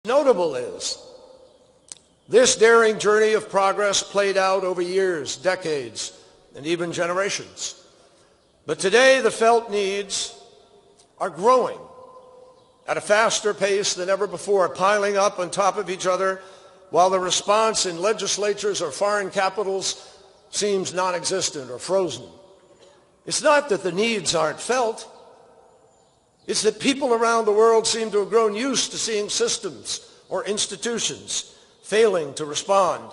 Notable is this daring journey of progress played out over years, decades, and even generations. But today the felt needs are growing at a faster pace than ever before, piling up on top of each other, while the response in legislatures or foreign capitals seems non-existent or frozen. It's not that the needs aren't felt. It's that people around the world seem to have grown used to seeing systems or institutions failing to respond.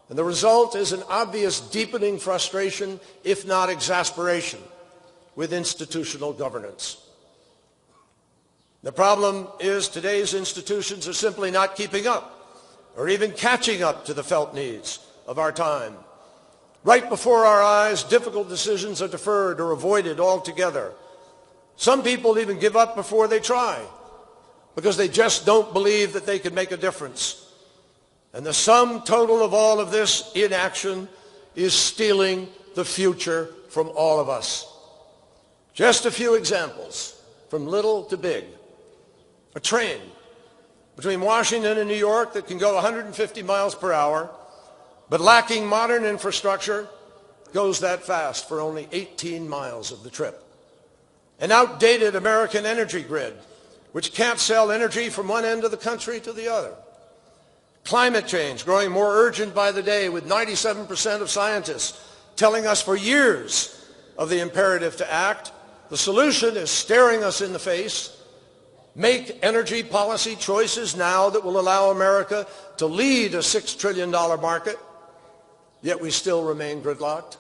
And the result is an obvious deepening frustration, if not exasperation, with institutional governance. The problem is today's institutions are simply not keeping up or even catching up to the felt needs of our time. Right before our eyes, difficult decisions are deferred or avoided altogether. Some people even give up before they try because they just don't believe that they can make a difference. And the sum total of all of this inaction is stealing the future from all of us. Just a few examples, from little to big. A train between Washington and New York that can go 150 miles per hour, but lacking modern infrastructure, goes that fast for only 18 miles of the trip. An outdated American energy grid, which can't sell energy from one end of the country to the other. Climate change growing more urgent by the day, with 97% of scientists telling us for years of the imperative to act. The solution is staring us in the face. Make energy policy choices now that will allow America to lead a $6 trillion market, yet we still remain gridlocked.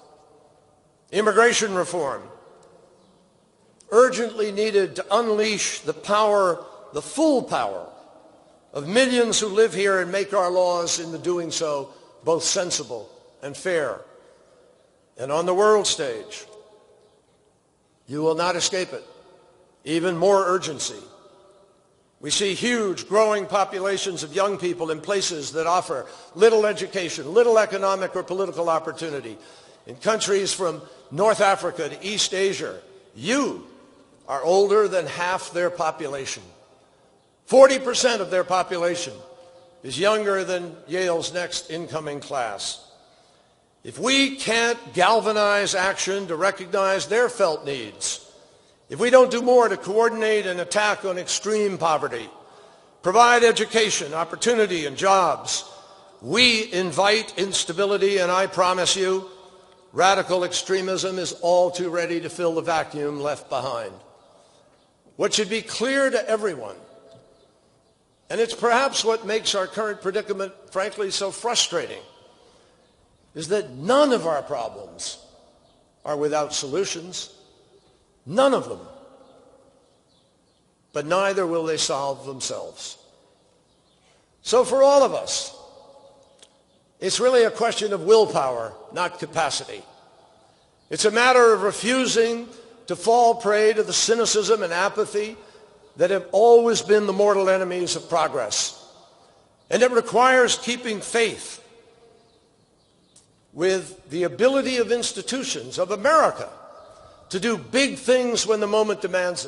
Immigration reform, urgently needed to unleash the power, the full power, of millions who live here and make our laws in the doing so both sensible and fair. And on the world stage, you will not escape it. Even more urgency. We see huge growing populations of young people in places that offer little education, little economic or political opportunity. In countries from North Africa to East Asia, you are older than half their population. 40% of their population is younger than Yale's next incoming class. If we can't galvanize action to recognize their felt needs, if we don't do more to coordinate an attack on extreme poverty, provide education, opportunity, and jobs, we invite instability, and I promise you, radical extremism is all too ready to fill the vacuum left behind. What should be clear to everyone, and it's perhaps what makes our current predicament, frankly, so frustrating, is that none of our problems are without solutions. None of them. But neither will they solve themselves. So for all of us, it's really a question of willpower, not capacity. It's a matter of refusing to fall prey to the cynicism and apathy that have always been the mortal enemies of progress. And it requires keeping faith with the ability of institutions of America to do big things when the moment demands it.